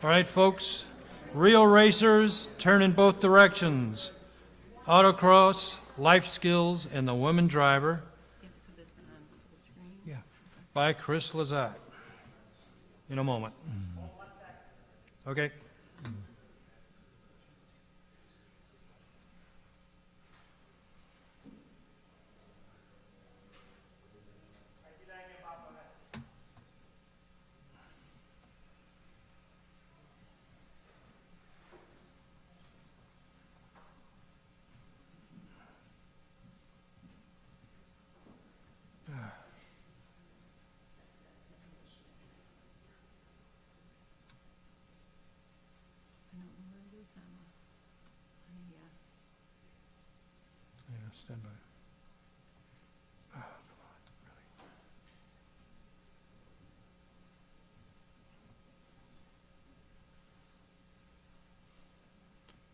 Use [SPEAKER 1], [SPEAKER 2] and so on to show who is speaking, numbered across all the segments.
[SPEAKER 1] All right, folks, real racers turn in both directions. Autocross, life skills, and the woman driver.
[SPEAKER 2] You have to put this on the screen.
[SPEAKER 1] Yeah, by Chris Lezotte. In a moment. Okay.
[SPEAKER 2] I don't know where it is on the,
[SPEAKER 1] Yeah, stand by. Oh, come on, really.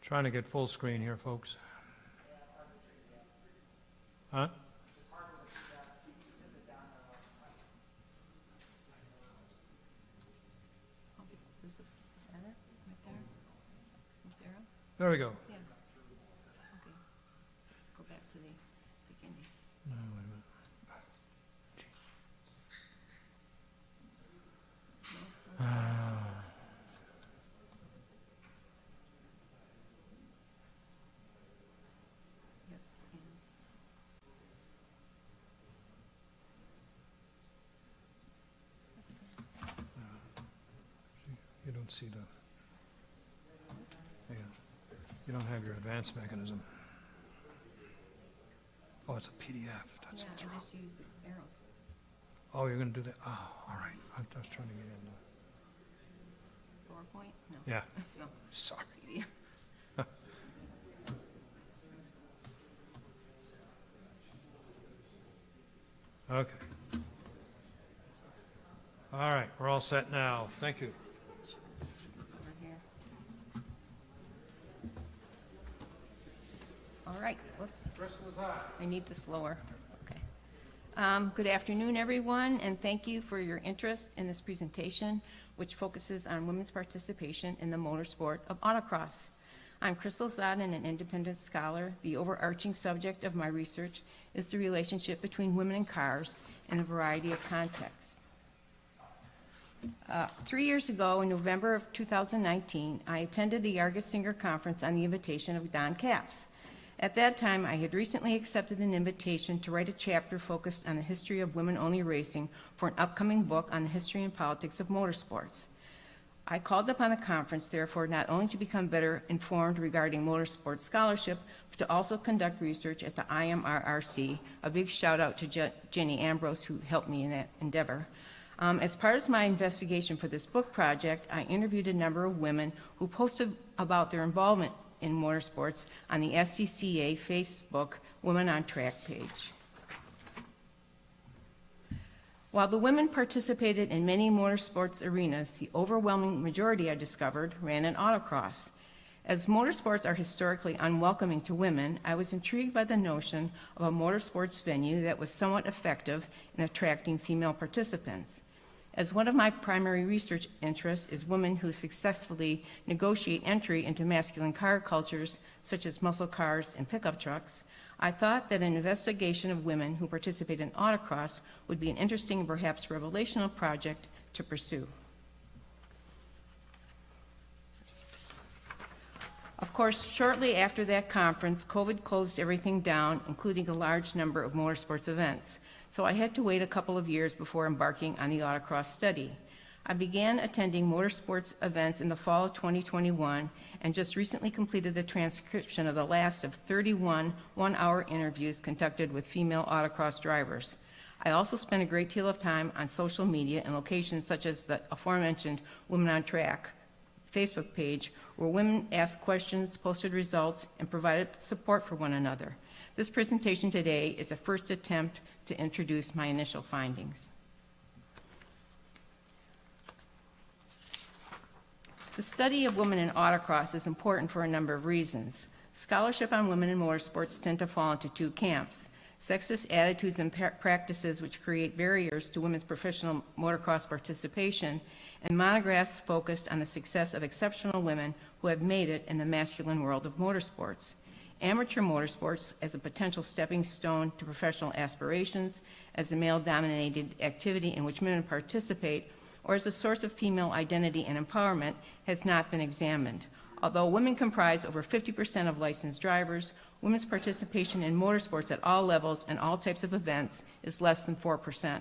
[SPEAKER 1] Trying to get full screen here, folks. Huh?
[SPEAKER 2] oh, is that it? Right there? Those arrows?
[SPEAKER 1] There we go.
[SPEAKER 2] Yeah. Okay. Go back to the beginning.
[SPEAKER 1] No, wait a minute.
[SPEAKER 2] Yes, and
[SPEAKER 1] You don't see the. Yeah. You don't have your advanced mechanism. Oh, it's a PDF. That's
[SPEAKER 2] yeah,
[SPEAKER 1] what's
[SPEAKER 2] I
[SPEAKER 1] wrong.
[SPEAKER 2] just used the arrows.
[SPEAKER 1] Oh, you're going to do that? Oh, all right. I was trying to get in.
[SPEAKER 2] PowerPoint? No.
[SPEAKER 1] Yeah.
[SPEAKER 2] No.
[SPEAKER 1] Sorry.
[SPEAKER 2] Yeah.
[SPEAKER 1] Okay. All right, we're all set now. Thank you.
[SPEAKER 2] This over here. All right, let's. I need this lower. Okay. Good afternoon, everyone, and thank you for your interest in this presentation, which focuses on women's participation in the motorsport of autocross. I'm Chris Lezotte, an independent scholar. The overarching subject of my research is the relationship between women and cars in a variety of contexts. 3 years ago, in November of 2019, I attended the Yargett-Singer Conference on the invitation of Don Capps. At that time, I had recently accepted an invitation to write a chapter focused on the history of women-only racing for an upcoming book on the history and politics of motorsports. I called upon the conference, therefore, not only to become better informed regarding motorsports scholarship, but to also conduct research at the IMRRC. A big shout out to Jenny Ambrose, who helped me in that endeavor. As part of my investigation for this book project, I interviewed a number of women who posted about their involvement in motorsports on the SCCA Facebook Women on Track page. While the women participated in many motorsports arenas, the overwhelming majority, I discovered, ran in autocross. As motorsports are historically unwelcoming to women, I was intrigued by the notion of a motorsports venue that was somewhat effective in attracting female participants. As one of my primary research interests is women who successfully negotiate entry into masculine car cultures, such as muscle cars and pickup trucks, I thought that an investigation of women who participate in autocross would be an interesting and perhaps revelational project to pursue. Of course, shortly after that conference, COVID closed everything down, including a large number of motorsports events. So I had to wait a couple of years before embarking on the autocross study. I began attending motorsports events in the fall of 2021 and just recently completed the transcription of the last of 31 one-hour interviews conducted with female autocross drivers. I also spent a great deal of time on social media and locations such as the aforementioned Women on Track Facebook page, where women asked questions, posted results, and provided support for one another. This presentation today is a first attempt to introduce my initial findings. The study of women in autocross is important for a number of reasons. Scholarship on women in motorsports tend to fall into two camps: sexist attitudes and practices which create barriers to women's professional motocross participation, and monographs focused on the success of exceptional women who have made it in the masculine world of motorsports. Amateur motorsports as a potential stepping stone to professional aspirations, as a male-dominated activity in which women participate, or as a source of female identity and empowerment has not been examined. Although women comprise over 50% of licensed drivers, women's participation in motorsports at all levels and all types of events is less than 4%.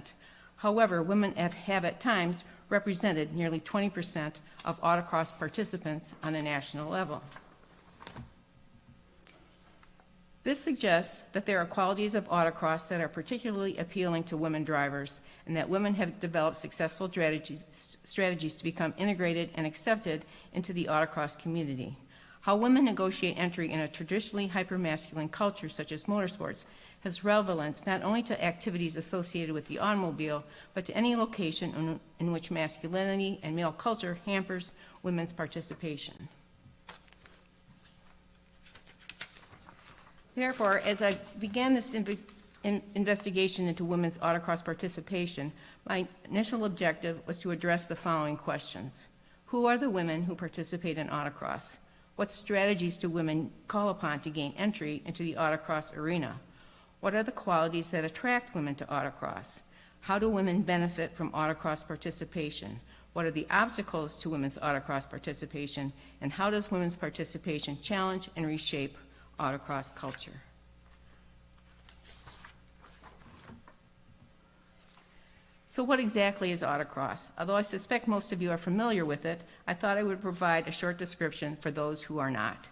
[SPEAKER 2] However, women have at times represented nearly 20% of autocross participants on a national level. This suggests that there are qualities of autocross that are particularly appealing to women drivers, and that women have developed successful strategies to become integrated and accepted into the autocross community. How women negotiate entry in a traditionally hypermasculine culture such as motorsports has relevance not only to activities associated with the automobile, but to any location in which masculinity and male culture hampers women's participation. Therefore, as I began this investigation into women's autocross participation, my initial objective was to address the following questions. Who are the women who participate in autocross? What strategies do women call upon to gain entry into the autocross arena? What are the qualities that attract women to autocross? How do women benefit from autocross participation? What are the obstacles to women's autocross participation? And how does women's participation challenge and reshape autocross culture? So what exactly is autocross? Although I suspect most of you are familiar with it, I thought I would provide a short description for those who are not.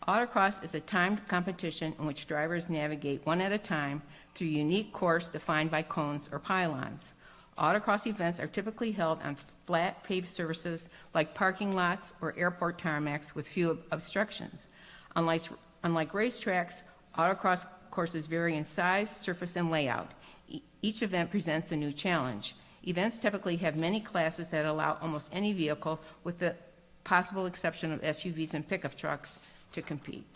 [SPEAKER 2] Autocross is a timed competition in which drivers navigate one at a time through a unique course defined by cones or pylons. Autocross events are typically held on flat paved surfaces like parking lots or airport tarmacs with few obstructions. Unlike racetracks, autocross courses vary in size, surface, and layout. Each event presents a new challenge. Events typically have many classes that allow almost any vehicle, with the possible exception of SUVs and pickup trucks, to compete.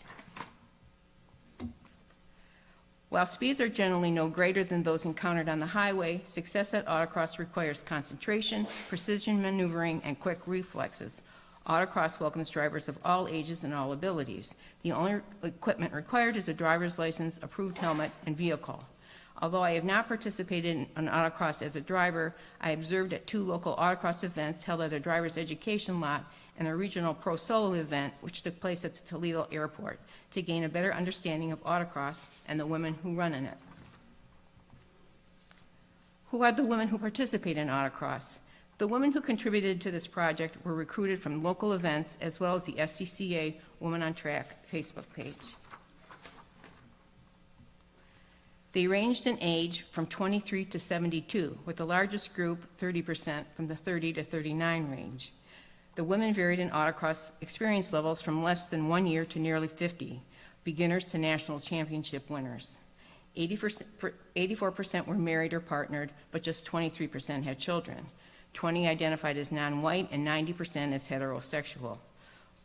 [SPEAKER 2] While speeds are generally no greater than those encountered on the highway, success at autocross requires concentration, precision maneuvering, and quick reflexes. Autocross welcomes drivers of all ages and all abilities. The only equipment required is a driver's license, approved helmet, and vehicle. Although I have not participated in autocross as a driver, I observed at 2 local autocross events held at a driver's education lot and a regional pro solo event which took place at the Toledo airport to gain a better understanding of autocross and the women who run in it. Who are the women who participate in autocross? The women who contributed to this project were recruited from local events as well as the SCCA Women on Track Facebook page. They ranged in age from 23 to 72, with the largest group, 30%, from the 30 to 39 range. The women varied in autocross experience levels from less than 1 year to nearly 50, beginners to national championship winners. 84% were married or partnered, but just 23% had children. 20 identified as non-white and 90% as heterosexual.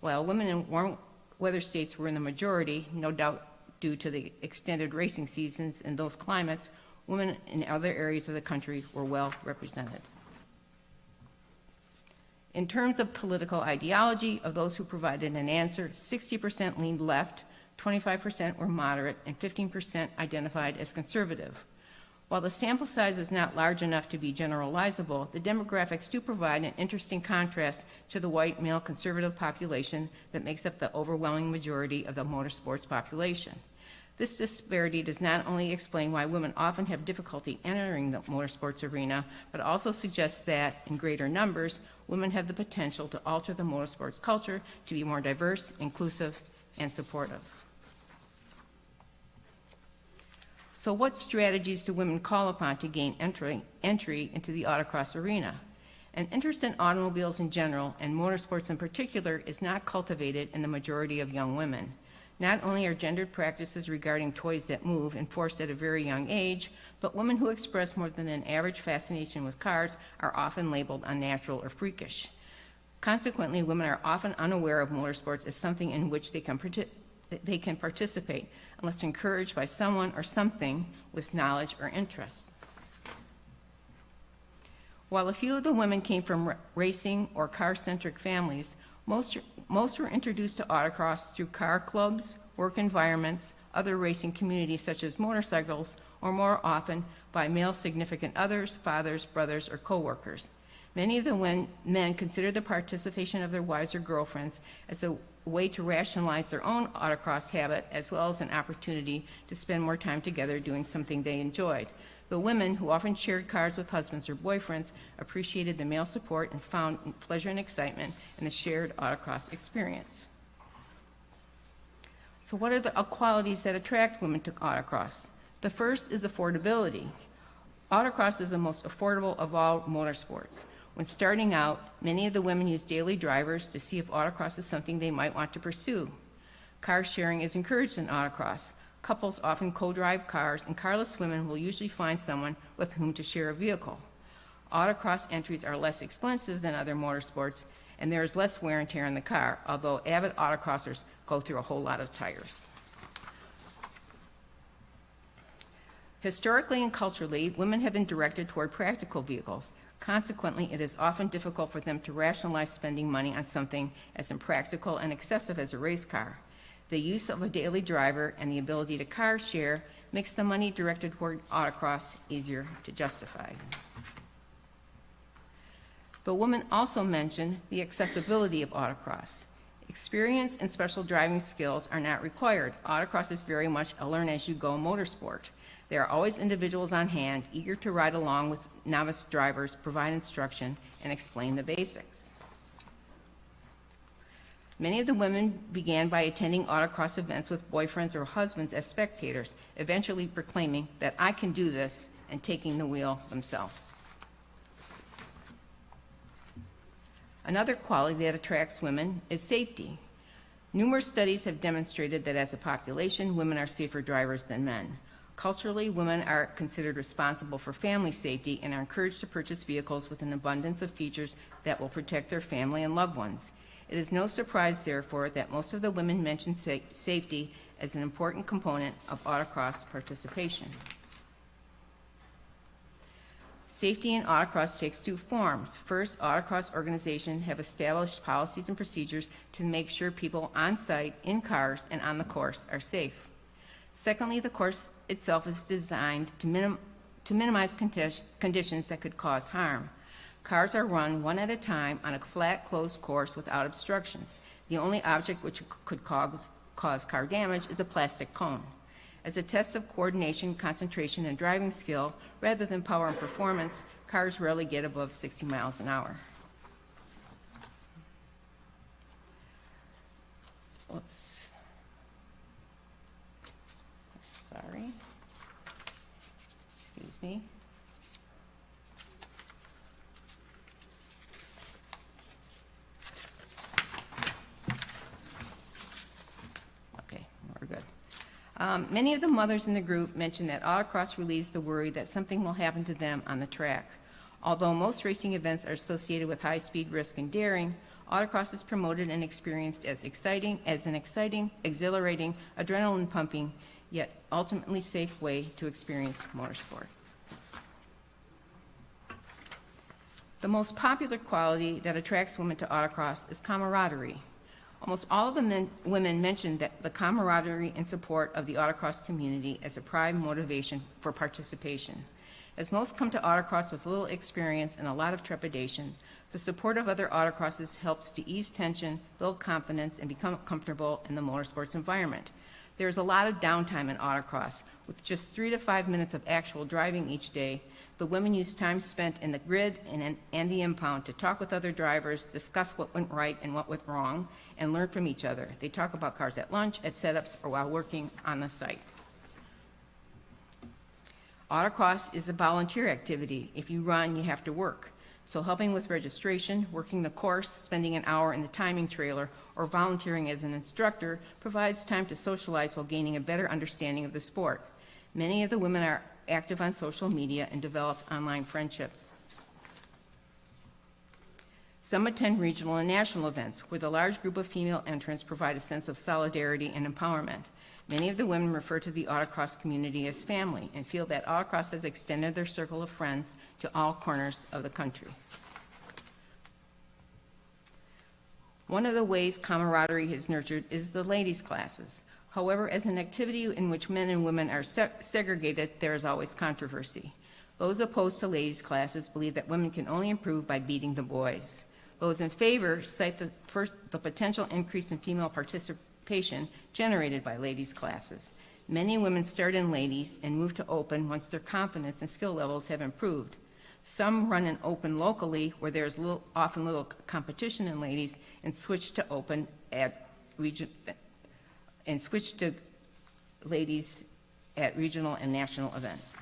[SPEAKER 2] While women in warm weather states were in the majority, no doubt due to the extended racing seasons in those climates, women in other areas of the country were well represented. In terms of political ideology, of those who provided an answer, 60% leaned left, 25% were moderate, and 15% identified as conservative. While the sample size is not large enough to be generalizable, the demographics do provide an interesting contrast to the white male conservative population that makes up the overwhelming majority of the motorsports population. This disparity does not only explain why women often have difficulty entering the motorsports arena, but also suggests that, in greater numbers, women have the potential to alter the motorsports culture to be more diverse, inclusive, and supportive. So what strategies do women call upon to gain entry into the autocross arena? An interest in automobiles in general, and motorsports in particular, is not cultivated in the majority of young women. Not only are gendered practices regarding toys that move enforced at a very young age, but women who express more than an average fascination with cars are often labeled unnatural or freakish. Consequently, women are often unaware of motorsports as something in which they can participate unless encouraged by someone or something with knowledge or interest. While a few of the women came from racing or car-centric families, most were introduced to autocross through car clubs, work environments, other racing communities such as motorcycles, or more often by male significant others, fathers, brothers, or co-workers. Many of the men consider the participation of their wives or girlfriends as a way to rationalize their own autocross habit, as well as an opportunity to spend more time together doing something they enjoyed. The women, who often shared cars with husbands or boyfriends, appreciated the male support and found pleasure and excitement in the shared autocross experience. So what are the qualities that attract women to autocross? The first is affordability. Autocross is the most affordable of all motorsports. When starting out, many of the women use daily drivers to see if autocross is something they might want to pursue. Car sharing is encouraged in autocross. Couples often co-drive cars, and carless women will usually find someone with whom to share a vehicle. Autocross entries are less expensive than other motorsports, and there is less wear and tear in the car, although avid autocrossers go through a whole lot of tires. Historically and culturally, women have been directed toward practical vehicles. Consequently, it is often difficult for them to rationalize spending money on something as impractical and excessive as a race car. The use of a daily driver and the ability to car share makes the money directed toward autocross easier to justify. The woman also mentioned the accessibility of autocross. Experience and special driving skills are not required. Autocross is very much a learn-as-you-go motorsport. There are always individuals on hand, eager to ride along with novice drivers, provide instruction, and explain the basics. Many of the women began by attending autocross events with boyfriends or husbands as spectators, eventually proclaiming that I can do this and taking the wheel themselves. Another quality that attracts women is safety. Numerous studies have demonstrated that as a population, women are safer drivers than men. Culturally, women are considered responsible for family safety and are encouraged to purchase vehicles with an abundance of features that will protect their family and loved ones. It is no surprise, therefore, that most of the women mention safety as an important component of autocross participation. Safety in autocross takes two forms. First, autocross organizations have established policies and procedures to make sure people on site, in cars, and on the course are safe. Secondly, the course itself is designed to minimize conditions that could cause harm. Cars are run one at a time on a flat, closed course without obstructions. The only object which could cause car damage is a plastic cone. As a test of coordination, concentration, and driving skill, rather than power and performance, cars rarely get above 60 miles an hour. Oops. Sorry. Excuse me. Okay, we're good. Many of the mothers in the group mentioned that autocross relieves the worry that something will happen to them on the track. Although most racing events are associated with high speed, risk, and daring, autocross is promoted and experienced as an exciting, exhilarating, adrenaline-pumping, yet ultimately safe way to experience motorsports. The most popular quality that attracts women to autocross is camaraderie. Almost all of the women mentioned that the camaraderie and support of the autocross community as a prime motivation for participation. As most come to autocross with little experience and a lot of trepidation, the support of other autocrosses helps to ease tension, build confidence, and become comfortable in the motorsports environment. There is a lot of downtime in autocross. With just 3 to 5 minutes of actual driving each day, the women use time spent in the grid and the impound to talk with other drivers, discuss what went right and what went wrong, and learn from each other. They talk about cars at lunch, at setups, or while working on the site. Autocross is a volunteer activity. If you run, you have to work. So helping with registration, working the course, spending an hour in the timing trailer, or volunteering as an instructor provides time to socialize while gaining a better understanding of the sport. Many of the women are active on social media and develop online friendships. Some attend regional and national events where the large group of female entrants provide a sense of solidarity and empowerment. Many of the women refer to the autocross community as family and feel that autocross has extended their circle of friends to all corners of the country. One of the ways camaraderie is nurtured is the ladies' classes. However, as an activity in which men and women are segregated, there is always controversy. Those opposed to ladies' classes believe that women can only improve by beating the boys. Those in favor cite the potential increase in female participation generated by ladies' classes. Many women start in ladies and move to open once their confidence and skill levels have improved. Some run in open locally, where there's often little competition in ladies, and switch to open at ladies at regional and national events.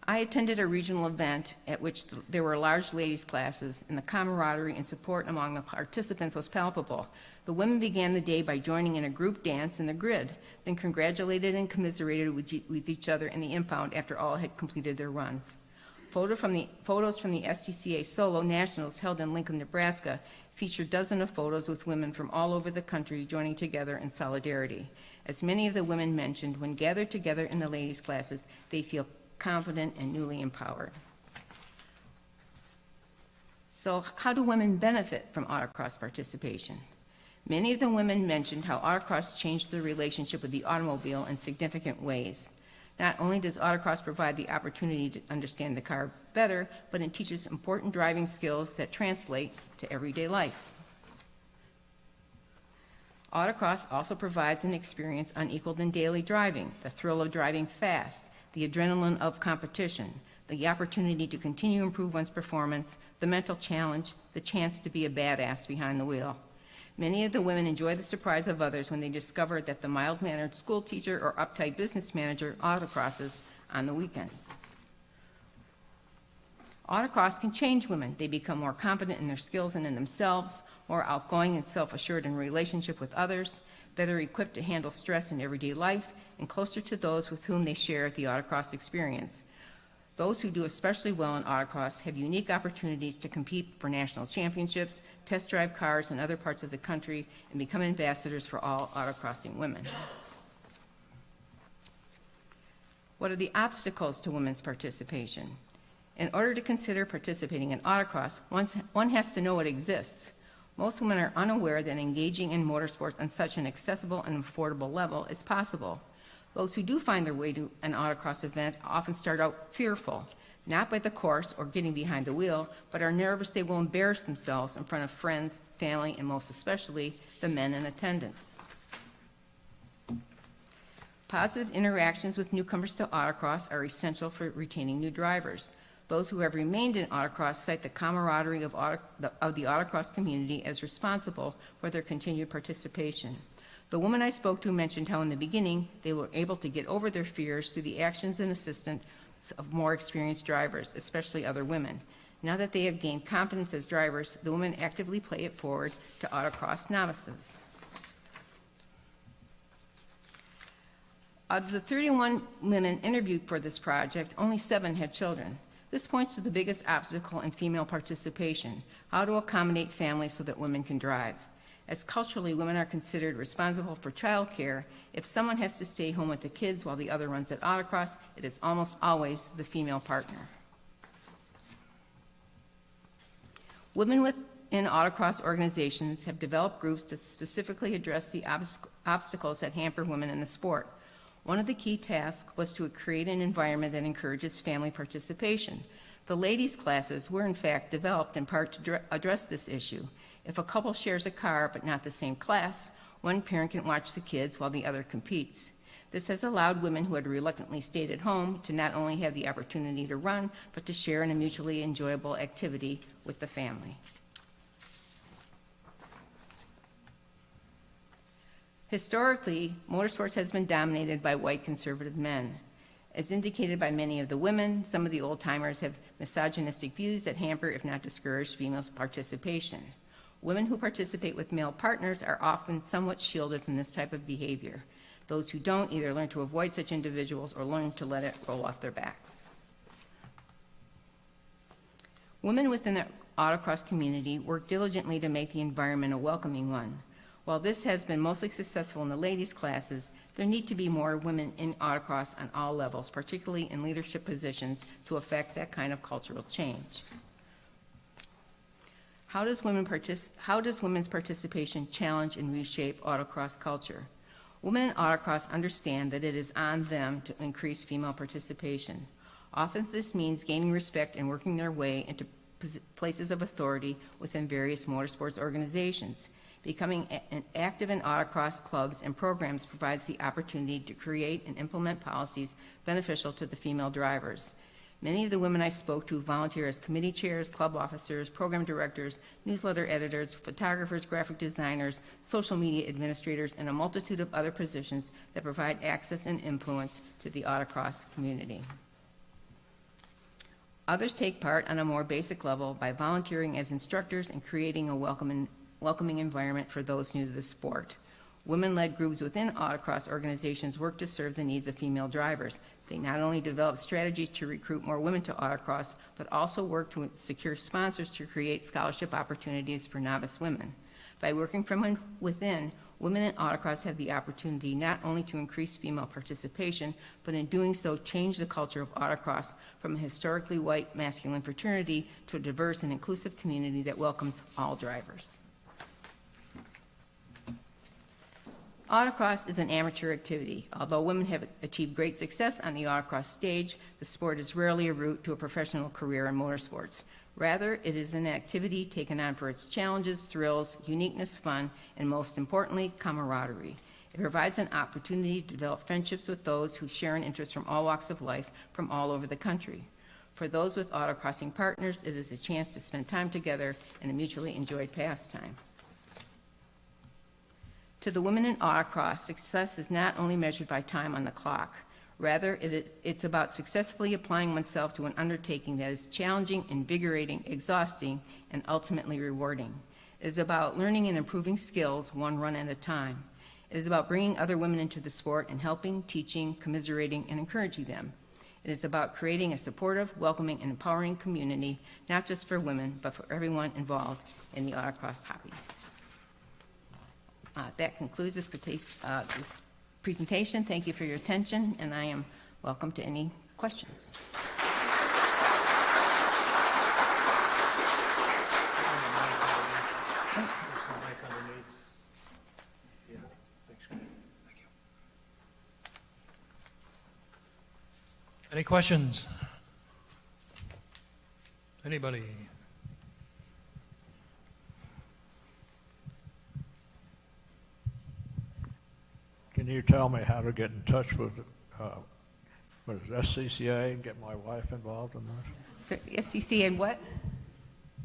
[SPEAKER 2] I attended a regional event at which there were large ladies' classes, and the camaraderie and support among the participants was palpable. The women began the day by joining in a group dance in the grid, then congratulated and commiserated with each other in the impound after all had completed their runs. Photos from the SCCA Solo Nationals held in Lincoln, Nebraska featured dozens of photos with women from all over the country joining together in solidarity. As many of the women mentioned, when gathered together in the ladies' classes, they feel confident and newly empowered. So how do women benefit from autocross participation? Many of the women mentioned how autocross changed their relationship with the automobile in significant ways. Not only does autocross provide the opportunity to understand the car better, but it teaches important driving skills that translate to everyday life. Autocross also provides an experience unequaled in daily driving, the thrill of driving fast, the adrenaline of competition, the opportunity to continue to improve one's performance, the mental challenge, the chance to be a badass behind the wheel. Many of the women enjoy the surprise of others when they discover that the mild-mannered school teacher or uptight business manager autocrosses on the weekends. Autocross can change women. They become more confident in their skills and in themselves, more outgoing and self-assured in relationship with others, better equipped to handle stress in everyday life, and closer to those with whom they share the autocross experience. Those who do especially well in autocross have unique opportunities to compete for national championships, test drive cars in other parts of the country, and become ambassadors for all autocrossing women. What are the obstacles to women's participation? In order to consider participating in autocross, one has to know it exists. Most women are unaware that engaging in motorsports on such an accessible and affordable level is possible. Those who do find their way to an autocross event often start out fearful, not by the course or getting behind the wheel, but are nervous they will embarrass themselves in front of friends, family, and most especially the men in attendance. Positive interactions with newcomers to autocross are essential for retaining new drivers. Those who have remained in autocross cite the camaraderie of the autocross community as responsible for their continued participation. The woman I spoke to mentioned how in the beginning they were able to get over their fears through the actions and assistance of more experienced drivers, especially other women. Now that they have gained confidence as drivers, the women actively play it forward to autocross novices. Out of the 31 women interviewed for this project, only 7 had children. This points to the biggest obstacle in female participation: how to accommodate families so that women can drive. As culturally women are considered responsible for child care, if someone has to stay home with the kids while the other runs at autocross, it is almost always the female partner. Women within autocross organizations have developed groups to specifically address the obstacles that hamper women in the sport. One of the key tasks was to create an environment that encourages family participation. The ladies' classes were in fact developed in part to address this issue. If a couple shares a car but not the same class, one parent can watch the kids while the other competes. This has allowed women who had reluctantly stayed at home to not only have the opportunity to run, but to share in a mutually enjoyable activity with the family. Historically, motorsports has been dominated by white conservative men. As indicated by many of the women, some of the old-timers have misogynistic views that hamper, if not discourage, females' participation. Women who participate with male partners are often somewhat shielded from this type of behavior. Those who don't either learn to avoid such individuals or learn to let it roll off their backs. Women within the autocross community work diligently to make the environment a welcoming one. While this has been mostly successful in the ladies' classes, there need to be more women in autocross on all levels, particularly in leadership positions, to affect that kind of cultural change. How does women's participation challenge and reshape autocross culture? Women in autocross understand that it is on them to increase female participation. Often this means gaining respect and working their way into places of authority within various motorsports organizations. Becoming active in autocross clubs and programs provides the opportunity to create and implement policies beneficial to the female drivers. Many of the women I spoke to volunteer as committee chairs, club officers, program directors, newsletter editors, photographers, graphic designers, social media administrators, and a multitude of other positions that provide access and influence to the autocross community. Others take part on a more basic level by volunteering as instructors and creating a welcoming environment for those new to the sport. Women-led groups within autocross organizations work to serve the needs of female drivers. They not only develop strategies to recruit more women to autocross, but also work to secure sponsors to create scholarship opportunities for novice women. By working from within, women in autocross have the opportunity not only to increase female participation, but in doing so change the culture of autocross from a historically white masculine fraternity to a diverse and inclusive community that welcomes all drivers. Autocross is an amateur activity. Although women have achieved great success on the autocross stage, the sport is rarely a route to a professional career in motorsports. Rather, it is an activity taken on for its challenges, thrills, uniqueness, fun, and most importantly, camaraderie. It provides an opportunity to develop friendships with those who share an interest from all walks of life from all over the country. For those with autocrossing partners, it is a chance to spend time together in a mutually enjoyed pastime. To the women in autocross, success is not only measured by time on the clock. Rather, it's about successfully applying oneself to an undertaking that is challenging, invigorating, exhausting, and ultimately rewarding. It is about learning and improving skills one run at a time. It is about bringing other women into the sport and helping, teaching, commiserating, and encouraging them. It is about creating a supportive, welcoming, and empowering community, not just for women, but for everyone involved in the autocross hobby. That concludes this presentation. Thank you for your attention, and I am welcome to any questions.
[SPEAKER 1] Any questions? Anybody?
[SPEAKER 3] Can you tell me how to get in touch with SCCA and get my wife involved in this?
[SPEAKER 2] SCCA and what?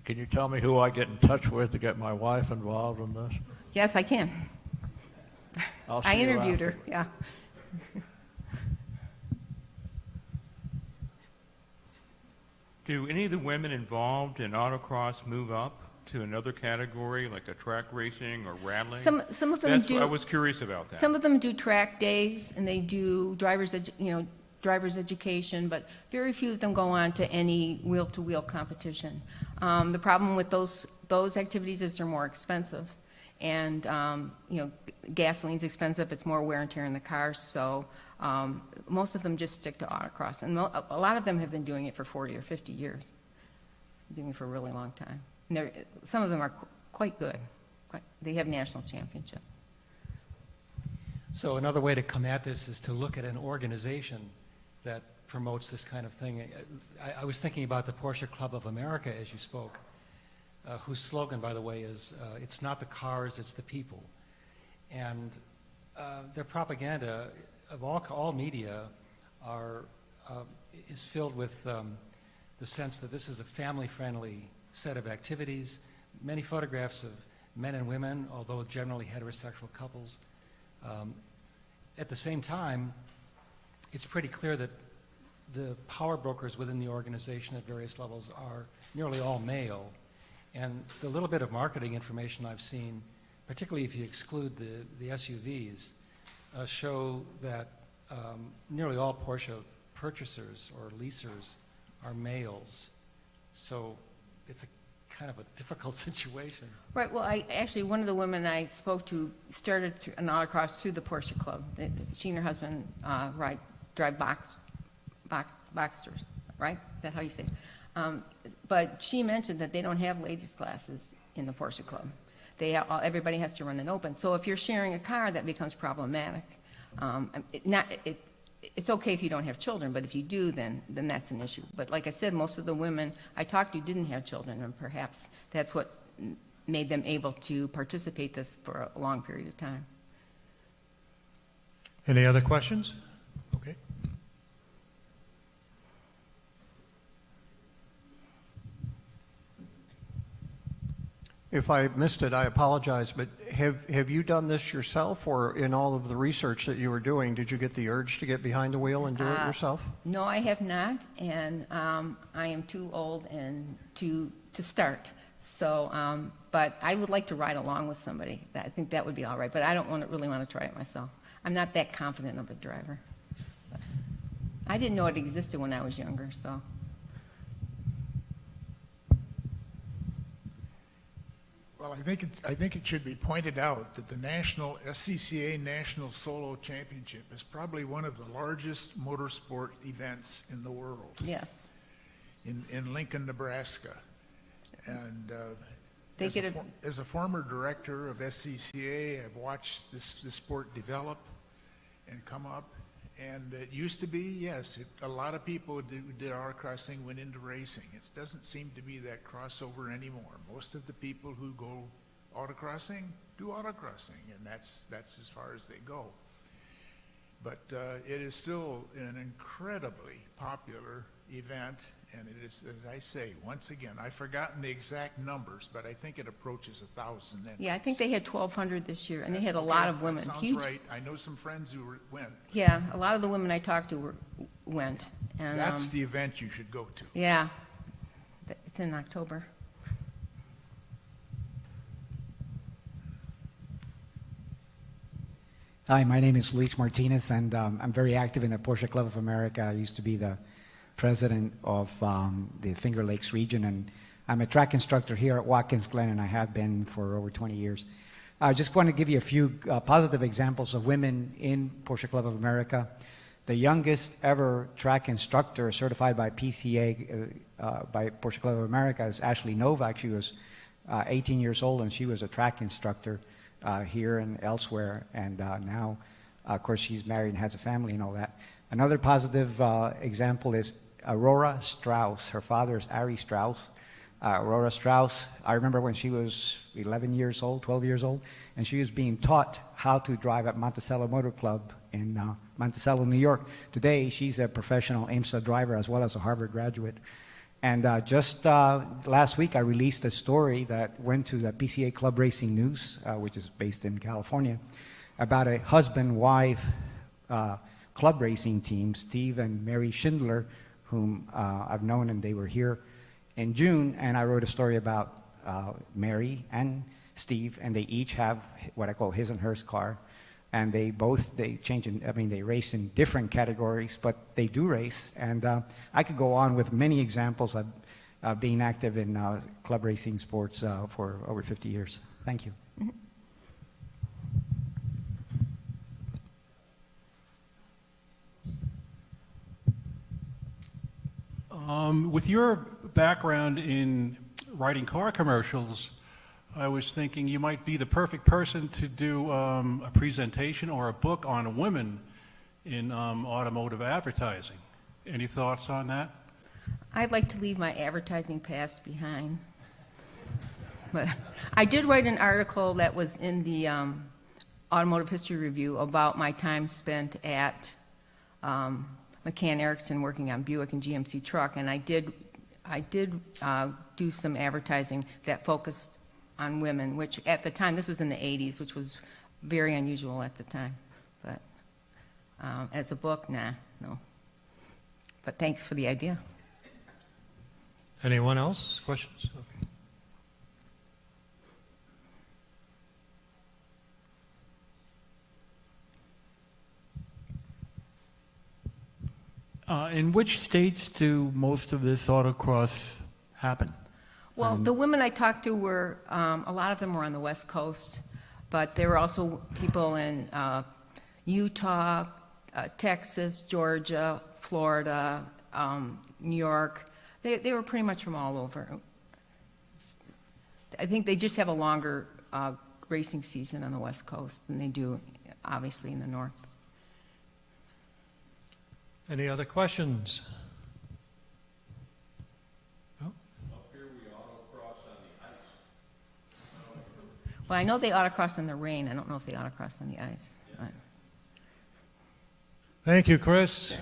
[SPEAKER 3] Can you tell me who I get in touch with to get my wife involved in this?
[SPEAKER 2] Yes, I can. I interviewed her, yeah.
[SPEAKER 4] Do any of the women involved in autocross move up to another category, like a track racing or rattling?
[SPEAKER 2] Some of them do.
[SPEAKER 4] I was curious about that.
[SPEAKER 2] Some of them do track days, and they do driver's education, but very few of them go on to any wheel-to-wheel competition. The problem with those activities is they're more expensive, and gasoline's expensive. It's more wear and tear in the cars, so most of them just stick to autocross, and a lot of them have been doing it for 40 or 50 years, doing it for a really long time. And some of them are quite good. They have national championships.
[SPEAKER 5] So another way to come at this is to look at an organization that promotes this kind of thing. I was thinking about the Porsche Club of America as you spoke, whose slogan, by the way, is it's not the cars, it's the people. And their propaganda of all media is filled with the sense that this is a family-friendly set of activities, many photographs of men and women, although generally heterosexual couples. At the same time, it's pretty clear that the power brokers within the organization at various levels are nearly all male. And the little bit of marketing information I've seen, particularly if you exclude the SUVs, show that nearly all Porsche purchasers or leasers are males. So it's a kind of a difficult situation.
[SPEAKER 2] Right, well, actually, one of the women I spoke to started an autocross through the Porsche Club. She and her husband drive Boxsters, right? Is that how you say it? But she mentioned that they don't have ladies' classes in the Porsche Club. Everybody has to run an open. So if you're sharing a car, that becomes problematic. It's okay if you don't have children, but if you do, then that's an issue. But like I said, most of the women I talked to didn't have children, and perhaps that's what made them able to participate this for a long period of time.
[SPEAKER 1] Any other questions? Okay.
[SPEAKER 6] If I missed it, I apologize, but have you done this yourself, or in all of the research that you were doing, did you get the urge to get behind the wheel and do it yourself?
[SPEAKER 2] No, I have not, and I am too old and to start. So, but I would like to ride along with somebody. I think that would be all right, but I don't really want to try it myself. I'm not that confident of a driver. But I didn't know it existed when I was younger, so.
[SPEAKER 7] Well, I think it should be pointed out that the national SCCA National Solo Championship is probably one of the largest motorsport events in the world.
[SPEAKER 2] Yes.
[SPEAKER 7] In Lincoln, Nebraska. And
[SPEAKER 2] They get
[SPEAKER 7] as a former director of SCCA, I've watched this sport develop and come up. And it used to be, yes, a lot of people who did autocrossing went into racing. It doesn't seem to be that crossover anymore. Most of the people who go autocrossing do autocrossing, and that's as far as they go. But it is still an incredibly popular event, and it is, as I say, once again, I've forgotten the exact numbers, but I think it approaches 1,000 entries.
[SPEAKER 2] Yeah, I think they had 1,200 this year, and they had a lot of women.
[SPEAKER 7] Sounds
[SPEAKER 2] Huge.
[SPEAKER 7] right. I know some friends who went.
[SPEAKER 2] Yeah, a lot of the women I talked to went. And,
[SPEAKER 7] That's the event you should go to.
[SPEAKER 2] yeah, it's in October.
[SPEAKER 8] Hi, my name is Luis Martinez, and I'm very active in the Porsche Club of America. I used to be the president of the Finger Lakes region, and I'm a track instructor here at Watkins Glen, and I have been for over 20 years. I just want to give you a few positive examples of women in Porsche Club of America. The youngest ever track instructor certified by PCA, by Porsche Club of America, is Ashley Novak. She was 18 years old, and she was a track instructor here and elsewhere, and now, of course, she's married and has a family and all that. Another positive example is Aurora Strauss. Her father is Ari Strauss. Aurora Strauss, I remember when she was 11 years old, 12 years old, and she was being taught how to drive at Monticello Motor Club in Monticello, New York. Today, she's a professional IMSA driver as well as a Harvard graduate. And just last week, I released a story that went to the PCA Club Racing News, which is based in California, about a husband-wife club racing team, Steve and Mary Schindler, whom I've known, and they were here in June, and I wrote a story about Mary and Steve, and they each have what I call his and hers car, and they race in different categories, but they do race, and I could go on with many examples of being active in club racing sports for over 50 years. Thank you.
[SPEAKER 9] With your background in writing car commercials, I was thinking you might be the perfect person to do a presentation or a book on women in automotive advertising. Any thoughts on that?
[SPEAKER 2] I'd like to leave my advertising past behind. But I did write an article that was in the Automotive History Review about my time spent at McCann Erickson working on Buick and GMC truck, and I did do some advertising that focused on women, which at the time, this was in the 80s, which was very unusual at the time. But as a book, no. But thanks for the idea.
[SPEAKER 1] Anyone else? Questions? Okay.
[SPEAKER 10] In which states do most of this autocross happen?
[SPEAKER 2] Well, the women I talked to were, a lot of them were on the West Coast, but there were also people in Utah, Texas, Georgia, Florida, New York. They were pretty much from all over. I think they just have a longer racing season on the West Coast than they do, obviously, in the North.
[SPEAKER 1] Any other questions? No?
[SPEAKER 2] Well, I know they autocross in the rain. I don't know if they autocross on the ice. But-
[SPEAKER 1] Thank you, Chris.